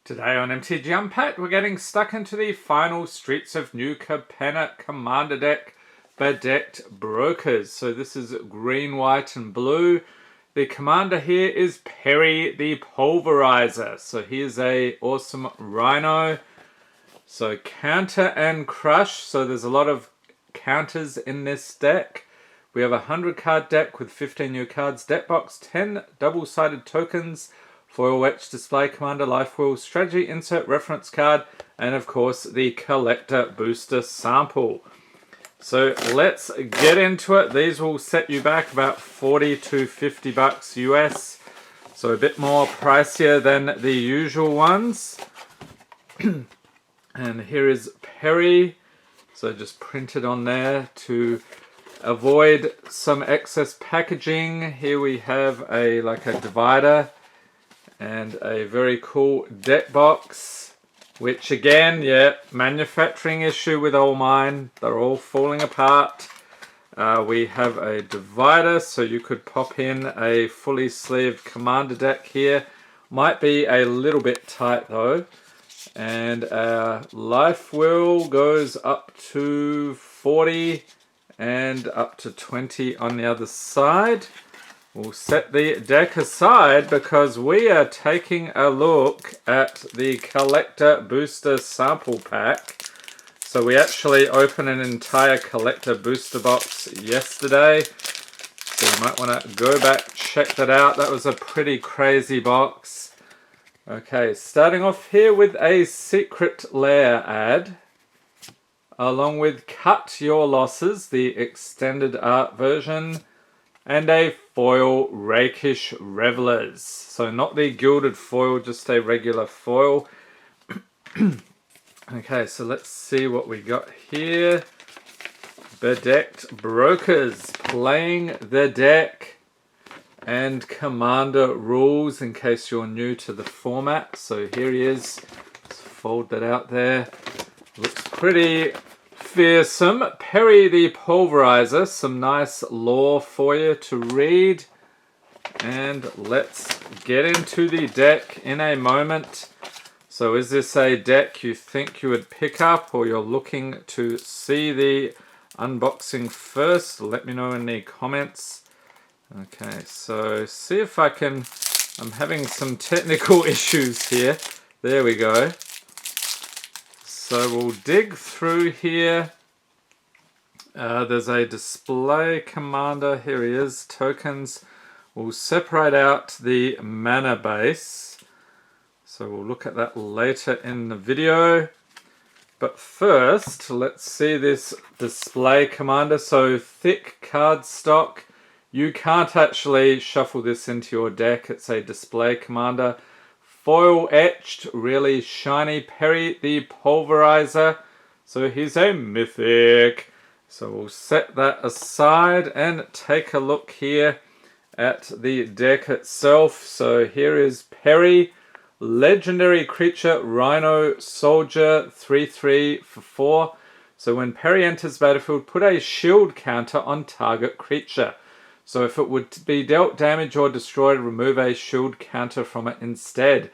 Today on MTG Unpacked, we're getting stuck into the final streets of New Capenna Commander deck, Bedecked Brokers. So this is green, white and blue. The commander here is Perry the Pulverizer. So here's a awesome Rhino. So counter and crush. So there's a lot of counters in this deck. We have a 100 card deck with 15 new cards, deck box, 10 double-sided tokens, foil etched display commander, life wheel, strategy insert reference card, and of course the collector booster sample. So let's get into it. These will set you back about 40 to 50 bucks US. So a bit more pricier than the usual ones. And here is Perry. So just printed on there to avoid some excess packaging. Here we have a divider and a very cool deck box, which again, manufacturing issue with all mine. They're all falling apart. We have a divider, so you could pop in a fully sleeved commander deck here. Might be a little bit tight though. And our life wheel goes up to 40 and up to 20 on the other side. We'll set the deck aside because we are taking a look at the collector booster sample pack. So we actually opened an entire collector booster box yesterday. So you might want to go back, check that out. That was a pretty crazy box. Okay, starting off here with a Secret Lair ad, along with Cut Your Losses, the extended art version, and a foil Rakish Revelers. So not the gilded foil, just a regular foil. Okay, so let's see what we got here. Bedecked Brokers, playing the deck and commander rules in case you're new to the format. So here he is. Let's fold that out there. Looks pretty fearsome. Perry the Pulverizer, some nice lore for you to read. And let's get into the deck in a moment. So is this a deck you think you would pick up, or you're looking to see the unboxing first? Let me know in the comments. Okay, so see if I can, I'm having some technical issues here. There we go. So we'll dig through here. There's a display commander. Here he is, tokens. We'll separate out the mana base. So we'll look at that later in the video. But first, let's see this display commander. So thick card stock. You can't actually shuffle this into your deck. It's a display commander. Foil etched, really shiny Perry the Pulverizer. So he's a mythic. So we'll set that aside and take a look here at the deck itself. So here is Perry, legendary creature, Rhino Soldier, 3/3 for 4. So when Perry enters battlefield, put a shield counter on target creature. So if it would be dealt damage or destroyed, remove a shield counter from it instead.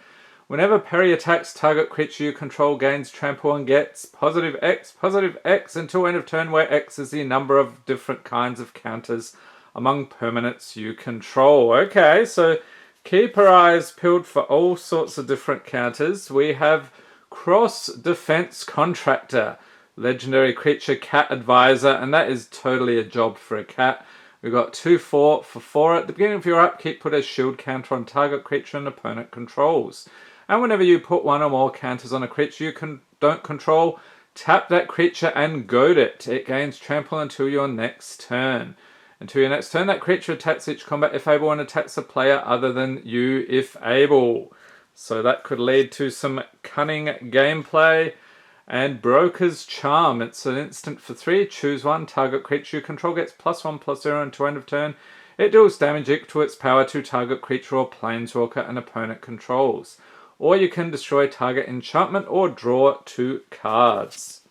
Whenever Perry attacks target creature you control, gains trample and gets +X until end of turn, where X is the number of different kinds of counters among permanents you control. Okay, so keep our eyes peeled for all sorts of different counters. We have Cross Defense Contractor, legendary creature, cat advisor, and that is totally a job for a cat. We've got 2/4 for 4. At the beginning of your upkeep, put a shield counter on target creature an opponent controls. And whenever you put one or more counters on a creature you don't control, tap that creature and goad it. It gains trample until your next turn. Until your next turn, that creature attacks each combat if able and attacks a player other than you if able. So that could lead to some cunning gameplay. And Broker's Charm, it's an instant for 3, choose one, target creature you control gets +1/+0 until end of turn. It deals damage equal to its power to target creature or planeswalker an opponent controls. Or you can destroy target enchantment or draw 2 cards.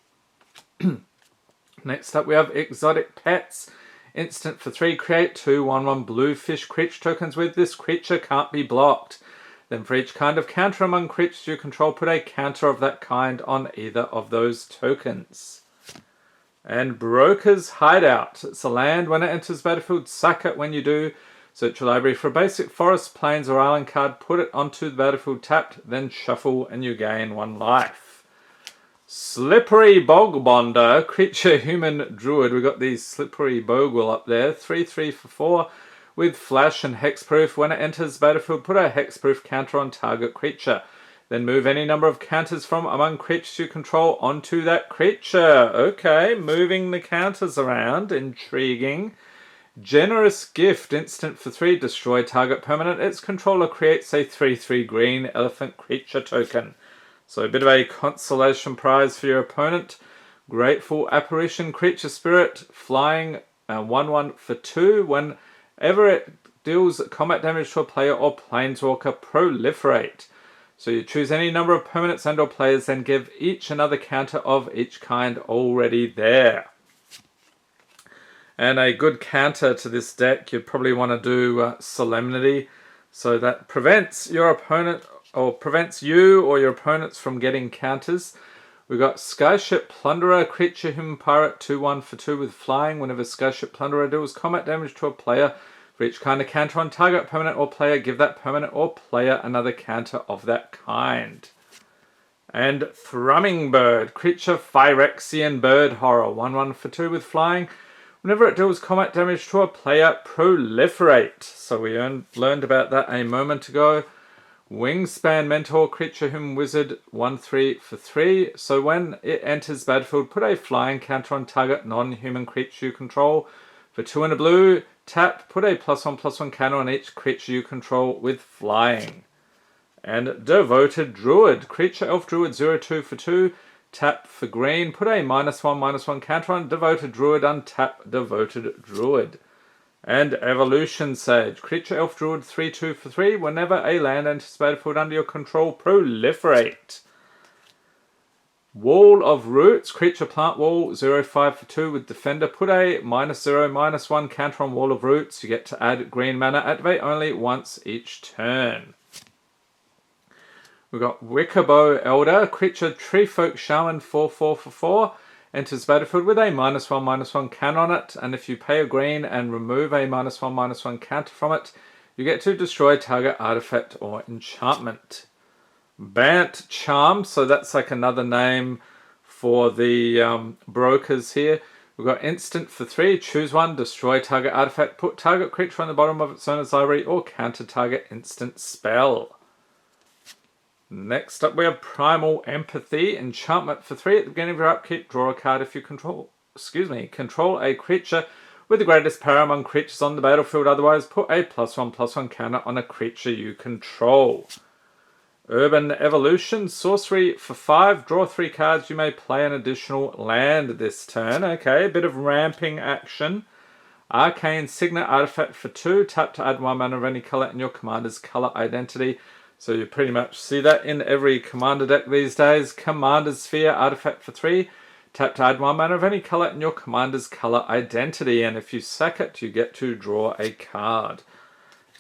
Next up we have Exotic Pets. Instant for 3, create 2 1/1 blue fish creature tokens with this creature can't be blocked. Then for each kind of counter among creatures you control, put a counter of that kind on either of those tokens. And Broker's Hideout. It's a land. When it enters the battlefield, sack it. When you do, search your library for a basic forest, plains, or island card, put it onto the battlefield tapped, then shuffle and you gain 1 life. Slippery Bogbonder, creature, human, druid. We've got the Slippery Bogle up there. 3/3 for 4 with flash and hexproof. When it enters the battlefield, put a hexproof counter on target creature. Then move any number of counters from among creatures you control onto that creature. Okay, moving the counters around. Intriguing. Generous Gift, instant for 3, destroy target permanent. Its controller creates a 3/3 green elephant creature token. So a bit of a consolation prize for your opponent. Grateful Apparition, creature spirit, flying, 1/1 for 2. Whenever it deals combat damage to a player or planeswalker, proliferate. So you choose any number of permanents and or players, then give each another counter of each kind already there. And a good counter to this deck, you'd probably want to do Solemnity. So that prevents your opponent, or prevents you or your opponents from getting counters. We've got Skyship Plunderer, creature, human, pirate, 2/1 for 2 with flying. Whenever Skyship Plunderer deals combat damage to a player, for each kind of counter on target permanent or player, give that permanent or player another counter of that kind. And Thrumming Bird, creature, Phyrexian bird horror, 1/1 for 2 with flying. Whenever it deals combat damage to a player, proliferate. So we learned about that a moment ago. Wingspan Mentor, creature, human, wizard, 1/3 for 3. So when it enters battlefield, put a flying counter on target non-human creature you control. For 2 and a blue, tap, put a +1/+1 counter on each creature you control with flying. And Devoted Druid, creature, elf, druid, 0/2 for 2. Tap for green, put a -1/-1 counter on Devoted Druid, untap Devoted Druid. And Evolution Sage, creature, elf, druid, 3/2 for 3. Whenever a land enters battlefield under your control, proliferate. Wall of Roots, creature, plant, wall, 0/5 for 2 with defender. Put a -0/-1 counter on Wall of Roots. You get to add green mana. Activate only once each turn. We've got Wickerbow Elder, creature, tree folk, shaman, 4/4 for 4. Enters battlefield with a -1/-1 counter on it. And if you pay a green and remove a -1/-1 counter from it, you get to destroy target artifact or enchantment. Bant Charm, so that's like another name for the brokers here. We've got instant for 3, choose 1, destroy target artifact, put target creature on the bottom of its owner's library, or counter target instant spell. Next up we have Primal Empathy, enchantment for 3. At the beginning of your upkeep, draw a card if you control a creature with the greatest power among creatures on the battlefield. Otherwise, put a +1/+1 counter on a creature you control. Urban Evolution, sorcery for 5. Draw 3 cards. You may play an additional land this turn. Okay, a bit of ramping action. Arcane Signet, artifact for 2. Tap to add 1 mana of any color in your commander's color identity. So you pretty much see that in every commander deck these days. Commander's Sphere, artifact for 3. Tap to add 1 mana of any color in your commander's color identity. And if you sack it, you get to draw a card.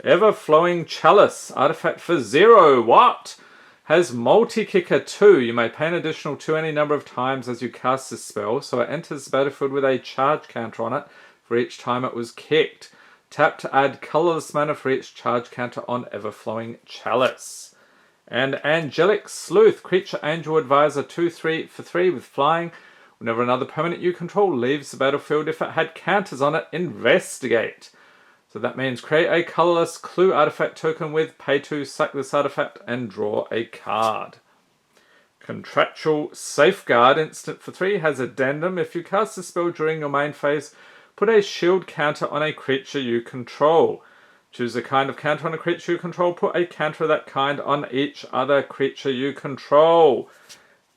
Ever-Flowing Chalice, artifact for 0. What? Has multi-kicker 2. You may pay an additional 2 any number of times as you cast this spell, so it enters the battlefield with a charge counter on it for each time it was kicked. Tap to add colorless mana for each charge counter on Ever-Flowing Chalice. And Angelic Sleuth, creature, angel advisor, 2/3 for 3 with flying. Whenever another permanent you control leaves the battlefield, if it had counters on it, investigate. So that means create a colorless clue artifact token with pay 2, sack this artifact, and draw a card. Contractual Safeguard, instant for 3, has addendum. If you cast a spell during your main phase, put a shield counter on a creature you control. Choose a kind of counter on a creature you control. Put a counter of that kind on each other creature you control.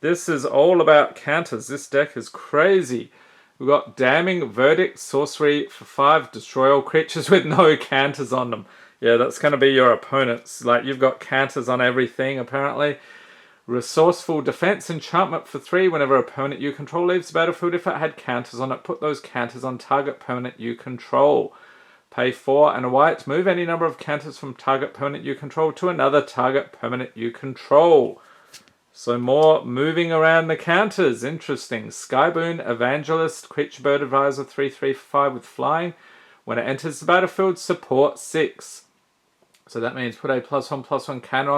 This is all about counters. This deck is crazy. We've got Damning Verdict, sorcery for 5. Destroy all creatures with no counters on them. Yeah, that's going to be your opponents. Like, you've got counters on everything, apparently. Resourceful Defense, enchantment for 3. Whenever a permanent you control leaves the battlefield, if it had counters on it, put those counters on target permanent you control. Pay 4 and a white. Move any number of counters from target permanent you control to another target permanent you control. So more moving around the counters. Interesting. Skyboon, Evangelist, Creature Bird Advisor 3/3 for 5 with flying. When it enters the battlefield, support 6. So that means put a +1/+1 counter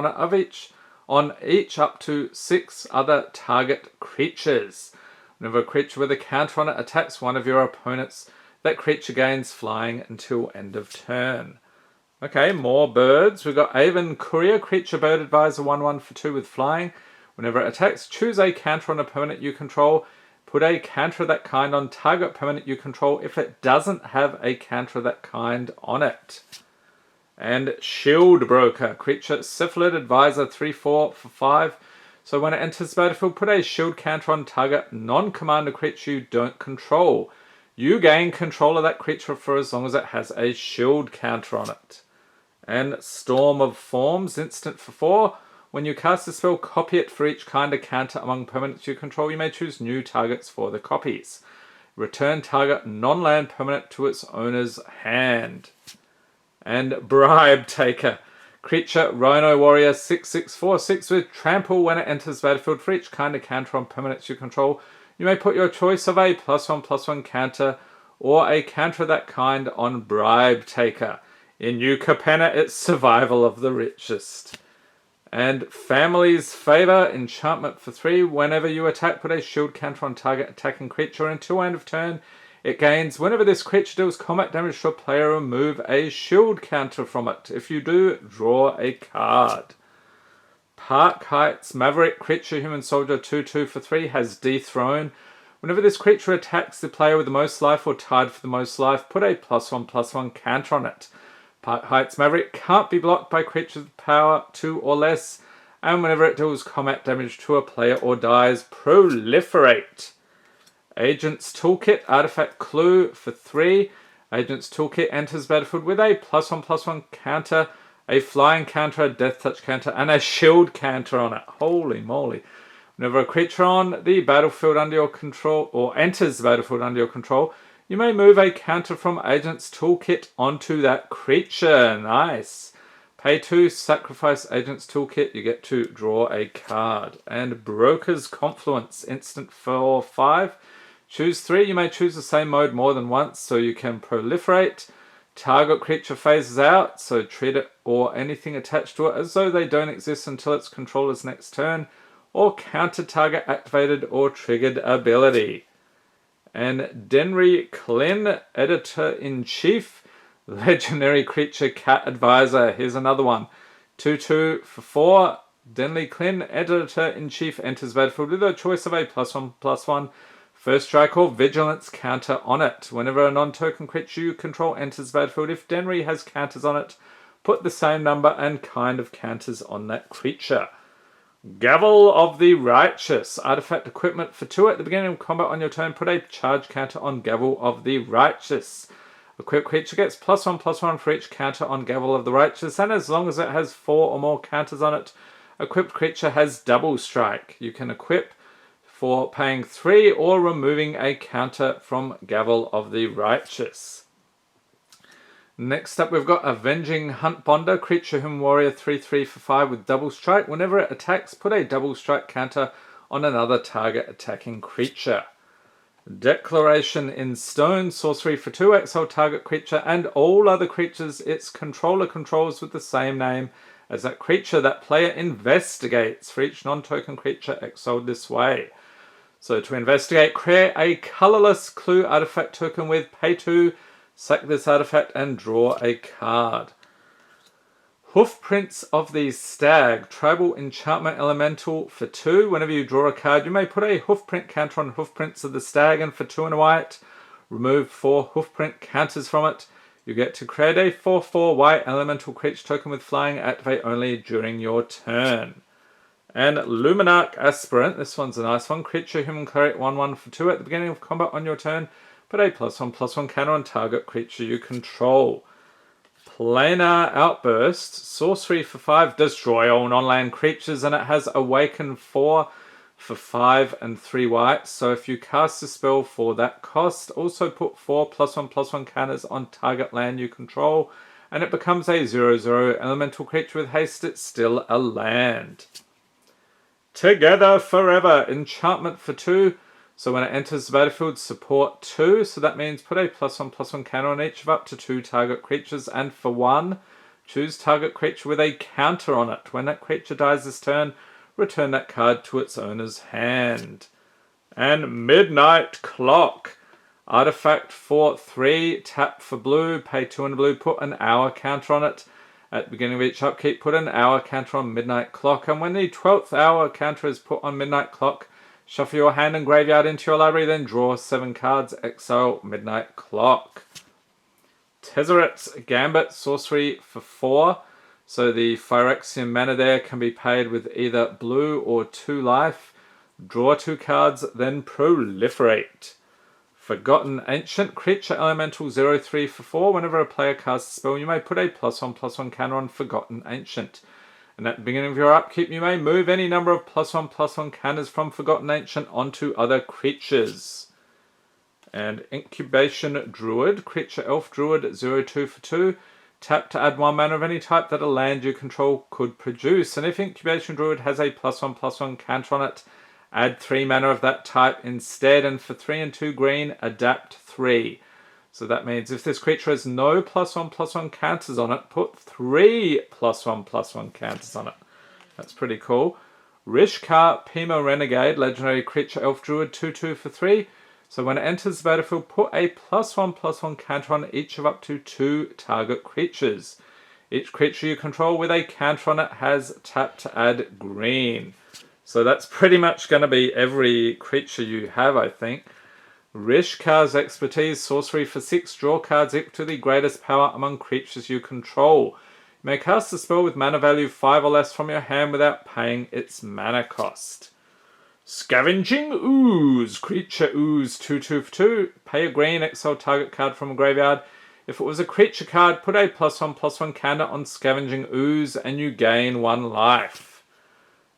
on each up to 6 other target creatures. Whenever a creature with a counter on it attacks one of your opponents, that creature gains flying until end of turn. Okay, more birds. We've got Avon Courier, Creature Bird Advisor 1/1 for 2 with flying. Whenever it attacks, choose a counter on a permanent you control. Put a counter of that kind on target permanent you control if it doesn't have a counter of that kind on it. And Shield Broker, Creature Cephalid Advisor 3/4 for 5. So when it enters the battlefield, put a shield counter on target non-commander creature you don't control. You gain control of that creature for as long as it has a shield counter on it. And Storm of Forms, instant for 4. When you cast a spell, copy it for each kind of counter among permanents you control. You may choose new targets for the copies. Return target non-land permanent to its owner's hand. And Bribe Taker, Creature Rhino Warrior 6/6/4/6 with Trample. When it enters the battlefield, for each kind of counter on permanents you control, you may put your choice of a +1/+1 counter or a counter of that kind on Bribe Taker. In New Capenna, it's Survival of the Richest. And Family's Favor, Enchantment for 3. Whenever you attack, put a shield counter on target attacking creature until end of turn. It gains, whenever this creature deals combat damage to a player, remove a shield counter from it. If you do, draw a card. Park Heights Maverick, Creature Human Soldier 2/2 for 3 has Dethrone. Whenever this creature attacks the player with the most life or tied for the most life, put a +1/+1 counter on it. Park Heights Maverick can't be blocked by creatures with power 2 or less, and whenever it deals combat damage to a player or dies, proliferate. Agent's Toolkit, Artifact Clue for 3. Agent's Toolkit enters battlefield with a +1/+1 counter, a flying counter, a death touch counter, and a shield counter on it. Holy moly. Whenever a creature on the battlefield under your control, or enters the battlefield under your control, you may move a counter from Agent's Toolkit onto that creature. Nice. Pay 2, sacrifice Agent's Toolkit, you get to draw a card. And Broker's Confluence, instant for 5. Choose 3, you may choose the same mode more than once, so you can proliferate. Target creature phases out, so treat it or anything attached to it as though they don't exist until its controller's next turn, or counter target activated or triggered ability. And Denry Klin, Editor-in-Chief, Legendary Creature Cat Advisor. Here's another one. 2/2 for 4. Denry Klin, Editor-in-Chief, enters battlefield with a choice of a +1/+1 first strike or vigilance counter on it. Whenever a non-token creature you control enters the battlefield, if Denry has counters on it, put the same number and kind of counters on that creature. Gavel of the Righteous, artifact equipment for 2. At the beginning of combat on your turn, put a charge counter on Gavel of the Righteous. Equipped creature gets +1/+1 for each counter on Gavel of the Righteous, and as long as it has 4 or more counters on it, equipped creature has double strike. You can equip for paying 3 or removing a counter from Gavel of the Righteous. Next up, we've got Avenging Hunt Bonder, Creature Human Warrior 3/3 for 5 with double strike. Whenever it attacks, put a double strike counter on another target attacking creature. Declaration in Stone, sorcery for 2, exile target creature and all other creatures its controller controls with the same name as that creature that player investigates for each non-token creature exiled this way. So to investigate, create a colorless clue artifact token with pay 2, sack this artifact and draw a card. Hoofprints of the Stag, tribal enchantment elemental for 2. Whenever you draw a card, you may put a hoofprint counter on Hoofprints of the Stag, and for 2 and a white, remove 4 hoofprint counters from it. You get to create a 4/4 white elemental creature token with flying, activate only during your turn. And Luminarch Aspirant, this one's a nice one. Creature Human Cleric 1/1 for 2. At the beginning of combat on your turn, put a +1/+1 counter on target creature you control. Planar Outburst, sorcery for 5, destroy all non-land creatures, and it has Awaken 4. for 5 and 3 white. So if you cast a spell for that cost, also put 4 +1/+1 counters on target land you control, and it becomes a 0/0 elemental creature with haste. It's still a land. Together Forever, enchantment for 2. So when it enters the battlefield, support 2. So that means put a +1/+1 counter on each of up to 2 target creatures, and for 1, choose target creature with a counter on it. When that creature dies this turn, return that card to its owner's hand. And Midnight Clock. Artifact for 3, tap for blue, pay 2 and blue, put an hour counter on it. At the beginning of each upkeep, put an hour counter on Midnight Clock, and when the 12th hour counter is put on Midnight Clock, shuffle your hand and graveyard into your library, then draw 7 cards, exile Midnight Clock. Tezzeret's Gambit, sorcery for 4. So the Phyrexian mana there can be paid with either blue or 2 life. Draw 2 cards, then proliferate. Forgotten Ancient, creature elemental 0/3 for 4. Whenever a player casts a spell, you may put a +1/+1 counter on Forgotten Ancient. And at the beginning of your upkeep, you may move any number of +1/+1 counters from Forgotten Ancient onto other creatures. And Incubation Druid, creature elf druid 0/2 for 2. Tap to add 1 mana of any type that a land you control could produce. And if Incubation Druid has a +1/+1 counter on it, add 3 mana of that type instead. And for 3 and 2 green, adapt 3. So that means if this creature has no +1/+1 counters on it, put 3 +1/+1 counters on it. That's pretty cool. Rishkar Pima Renegade, legendary creature elf druid 2/2 for 3. So when it enters the battlefield, put a +1/+1 counter on each of up to 2 target creatures. Each creature you control with a counter on it has tap to add green. So that's pretty much going to be every creature you have, I think. Rishkar's Expertise, sorcery for 6. Draw cards equal to the greatest power among creatures you control. You may cast a spell with mana value 5 or less from your hand without paying its mana cost. Scavenging Ooze, creature ooze 2/2 for 2. Pay a green, exile target card from a graveyard. If it was a creature card, put a +1/+1 counter on Scavenging Ooze and you gain 1 life.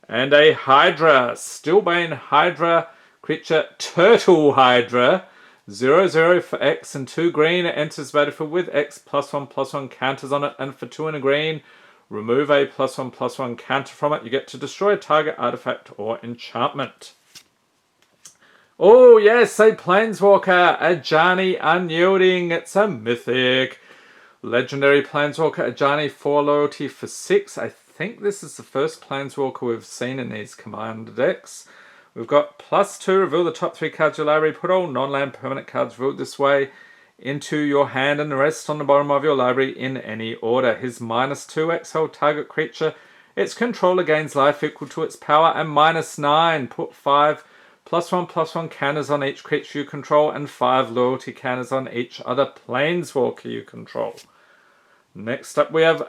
And a Hydra, Stillbane Hydra, creature Turtle Hydra, 0/0 for X and 2 green. It enters battlefield with X +1/+1 counters on it, and for 2 and a green, remove a +1/+1 counter from it. You get to destroy a target artifact or enchantment. Oh yes, a Planeswalker, Ajani Unyielding. It's a mythic. Legendary Planeswalker, Ajani 4 loyalty for 6. I think this is the first Planeswalker we've seen in these commander decks. We've got +2, reveal the top 3 cards of your library. Put all non-land permanent cards revealed this way into your hand and the rest on the bottom of your library in any order. His -2, exile target creature. Its controller gains life equal to its power, and -9. Put 5 +1/+1 counters on each creature you control and 5 loyalty counters on each other Planeswalker you control. Next up we have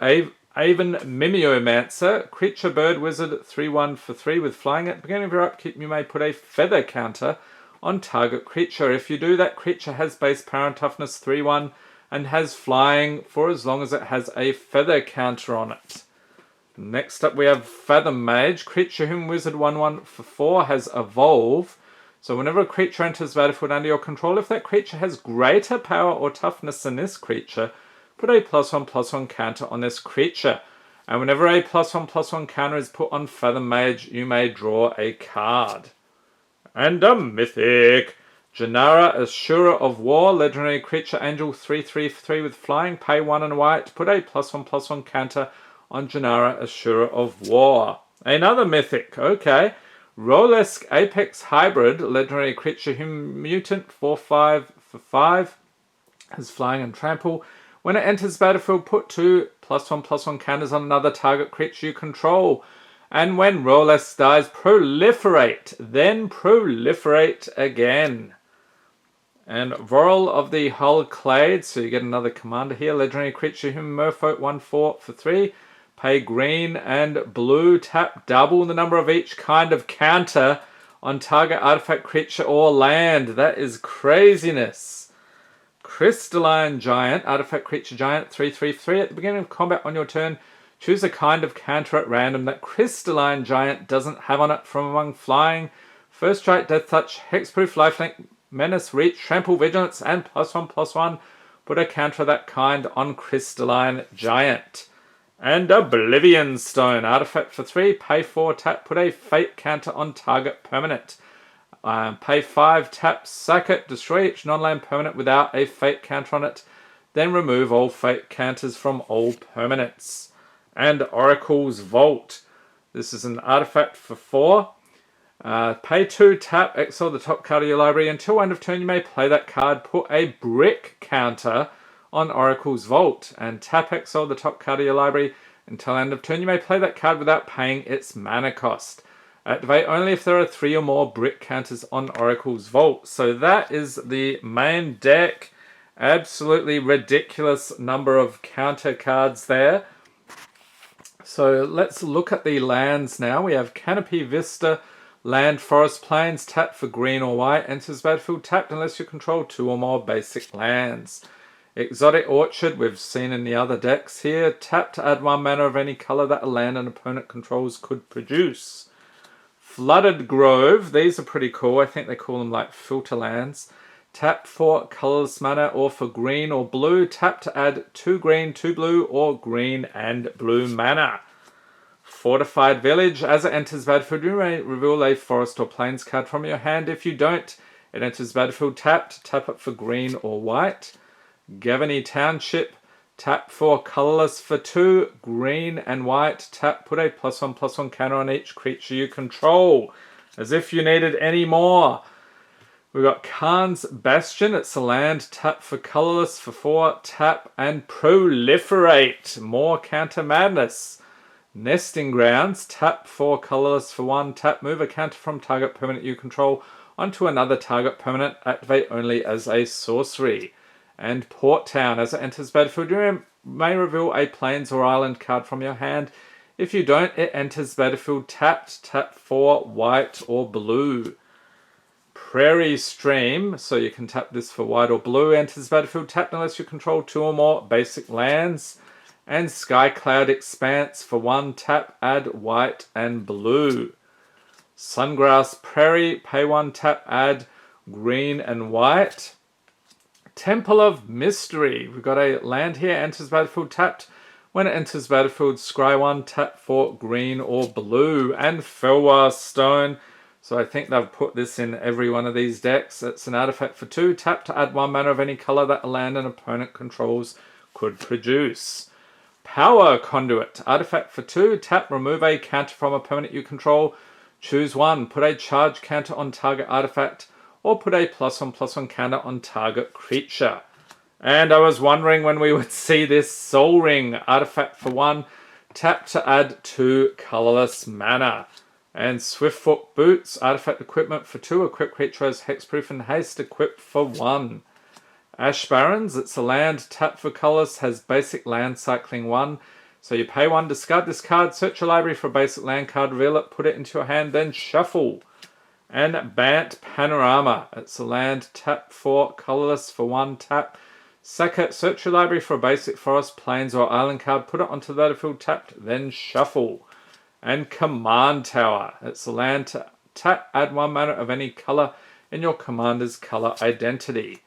Aven Mimeomancer, creature bird wizard 3/1 for 3 with flying. At the beginning of your upkeep, you may put a feather counter on target creature. If you do, that creature has base power and toughness 3/1 and has flying for as long as it has a feather counter on it. Next up we have Fathom Mage, creature whom wizard 1/1 for 4 has evolve. So whenever a creature enters the battlefield under your control, if that creature has greater power or toughness than this creature, put a +1/+1 counter on this creature. And whenever a +1/+1 counter is put on Fathom Mage, you may draw a card. And a mythic, Janara Asura of War, legendary creature angel 3/3 for 3 with flying. Pay 1 and a white. Put a +1/+1 counter on Janara Asura of War. Another mythic, okay. Rolesk Apex Hybrid, legendary creature mutant 4/5 for 5, has flying and trample. When it enters battlefield, put 2 +1/+1 counters on another target creature you control. And when Rolesk dies, proliferate, then proliferate again. And Vorl of the Hull Clade, so you get another commander here, legendary creature whom Merfolk 1/4 for 3. Pay green and blue, tap double the number of each kind of counter on target artifact, creature, or land. That is craziness. Crystalline Giant, artifact creature giant 3/3 for 3. At the beginning of combat on your turn, Choose a kind of counter at random that Crystalline Giant doesn't have on it from among flying. First Strike, Death Touch, Hexproof, Lifelink, Menace, Reach, Trample, Vigilance, and +1/+1. Put a counter of that kind on Crystalline Giant. And Oblivion Stone, artifact for 3, pay 4, tap, put a fate counter on target permanent. Pay 5, tap, sack it, destroy each non-land permanent without a fate counter on it. Then remove all fate counters from all permanents. And Oracle's Vault. This is an artifact for 4. Pay 2, tap, exile the top card of your library. Until end of turn you may play that card. Put a brick counter on Oracle's Vault. And tap, exile the top card of your library. Until end of turn you may play that card without paying its mana cost. Activate only if there are 3 or more brick counters on Oracle's Vault. So that is the main deck. Absolutely ridiculous number of counter cards there. So let's look at the lands now. We have Canopy Vista, Land, Forest, Plains, tap for green or white. Enters battlefield tapped unless you control 2 or more basic lands. Exotic Orchard, we've seen in the other decks here. Tap to add 1 mana of any color that a land an opponent controls could produce. Flooded Grove, these are pretty cool. I think they call them like filter lands. Tap for colorless mana or for green or blue. Tap to add 2 green, 2 blue or green and blue mana. Fortified Village, as it enters battlefield, you may reveal a forest or plains card from your hand. If you don't, it enters battlefield tapped. Tap it for green or white. Gavany Township, tap for colorless for 2, green and white. Tap, put a +1/+1 counter on each creature you control. As if you needed any more. We've got Khan's Bastion. It's a land. Tap for colorless for 4. Tap and proliferate. More counter madness. Nesting Grounds. Tap for colorless for 1. Tap, move a counter from target permanent you control onto another target permanent. Activate only as a sorcery. And Port Town, as it enters battlefield, you may reveal a plains or island card from your hand. If you don't, it enters battlefield tapped. Tap for white or blue. Prairie Stream, so you can tap this for white or blue. Enters battlefield tapped unless you control 2 or more basic lands. And Skycloud Expanse, for 1 tap, add white and blue. Sungrass Prairie, pay 1 tap, add green and white. Temple of Mystery. We've got a land here, enters battlefield tapped. When it enters battlefield, scry 1, tap for green or blue. And Felwar Stone. So I think they've put this in every one of these decks. It's an artifact for 2, tap to add 1 mana of any color that a land an opponent controls could produce. Power Conduit. Artifact for 2, tap, remove a counter from a permanent you control. Choose 1, put a charge counter on target artifact. Or put a +1/+1 counter on target creature. And I was wondering when we would see this Soul Ring, artifact for 1, tap to add 2 colorless mana. And Swiftfoot Boots, artifact equipment for 2, equip creature as hexproof and haste, equipped for 1. Ash Barrens, it's a land, tap for colorless, has basic land cycling 1. So you pay 1, discard this card, search your library for a basic land card, reveal it, put it into your hand, then shuffle. And Bant Panorama. It's a land, tap for colorless for 1, tap. Sack it, search your library for a basic forest, plains or island card, put it onto the battlefield tapped, then shuffle. And Command Tower. It's a land, tap, add 1 mana of any color in your commander's color identity.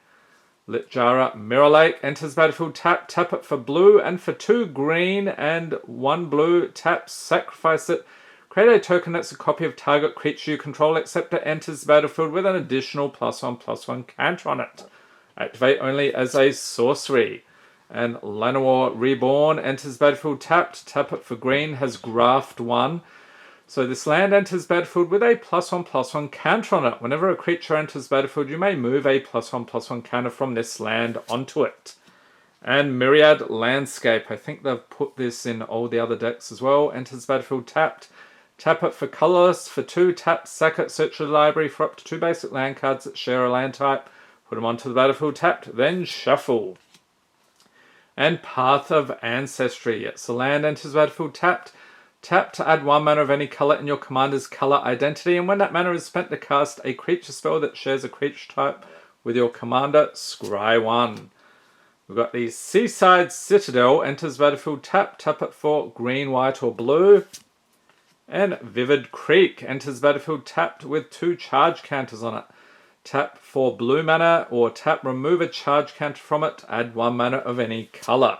Litjara Mirror Lake, enters battlefield tap, tap it for blue and for 2 green and 1 blue, tap, sacrifice it. Create a token that's a copy of target creature you control, except it enters the battlefield with an additional +1/+1 counter on it. Activate only as a sorcery. And Llanowar Reborn, enters battlefield tapped. Tap it for green, has graft 1. So this land enters battlefield with a +1/+1 counter on it. Whenever a creature enters battlefield, you may move a +1/+1 counter from this land onto it. And Myriad Landscape, I think they've put this in all the other decks as well. Enters battlefield tapped. Tap it for colorless, for 2, tap, sack it, search your library for up to 2 basic land cards that share a land type, put them onto the battlefield tapped, then shuffle. And Path of Ancestry, it's a land, enters battlefield tapped, tap to add 1 mana of any color in your commander's color identity, and when that mana is spent to cast a creature spell that shares a creature type with your commander, scry 1. We've got the Seaside Citadel, enters battlefield, tap it for green, white or blue. And Vivid Creek, enters battlefield tapped with 2 charge counters on it. Tap for blue mana or tap, remove a charge counter from it, add 1 mana of any colour.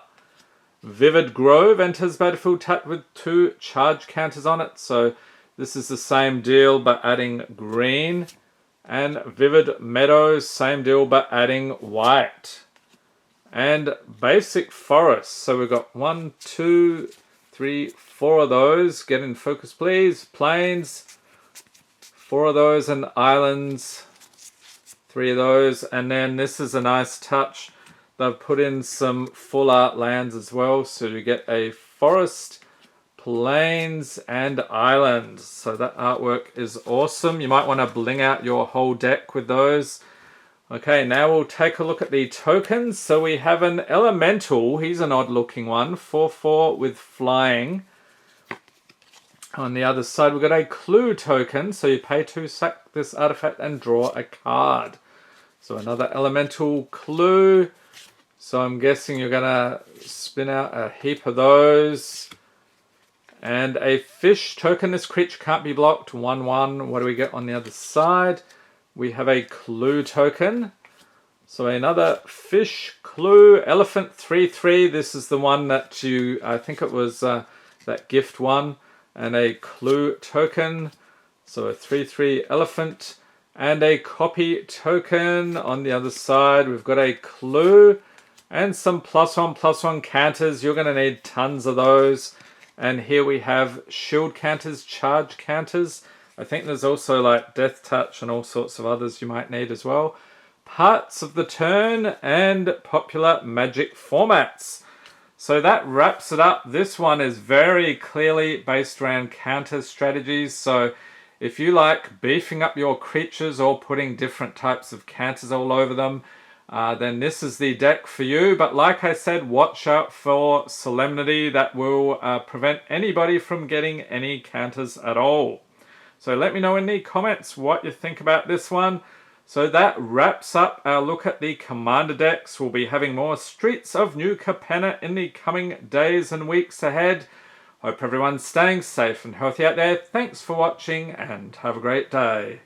Vivid Grove enters battlefield tapped with 2 charge counters on it, so this is the same deal but adding green. And Vivid Meadows, same deal but adding white. And Basic Forest, so we've got 1, 2, 3, 4 of those. Get in focus please. Plains, 4 of those, and islands, 3 of those. And then this is a nice touch. They've put in some full art lands as well, so you get a forest, plains and islands. So that artwork is awesome. You might want to bling out your whole deck with those. Okay, now we'll take a look at the tokens. So we have an elemental. He's an odd looking one. 4/4 with flying. On the other side we've got a clue token. So you pay 2, sack this artifact and draw a card. So another elemental clue. So I'm guessing you're going to spin out a heap of those. And a fish token. This creature can't be blocked. 1/1. What do we get on the other side? We have a clue token. So another fish clue. Elephant 3/3. This is the one that I think it was that gift one. And a clue token. So a 3/3 elephant. And a copy token. On the other side we've got a clue. And some +1/+1 counters. You're going to need tons of those. And here we have shield counters, charge counters. I think there's also like death touch and all sorts of others you might need as well. Parts of the turn and popular magic formats. So that wraps it up. This one is very clearly based around counter strategies. So if you like beefing up your creatures or putting different types of counters all over them, then this is the deck for you. But like I said, watch out for Solemnity. That will prevent anybody from getting any counters at all. So let me know in the comments what you think about this one. So that wraps up our look at the Commander decks. We'll be having more Streets of New Capenna in the coming days and weeks ahead. Hope everyone's staying safe and healthy out there. Thanks for watching and have a great day.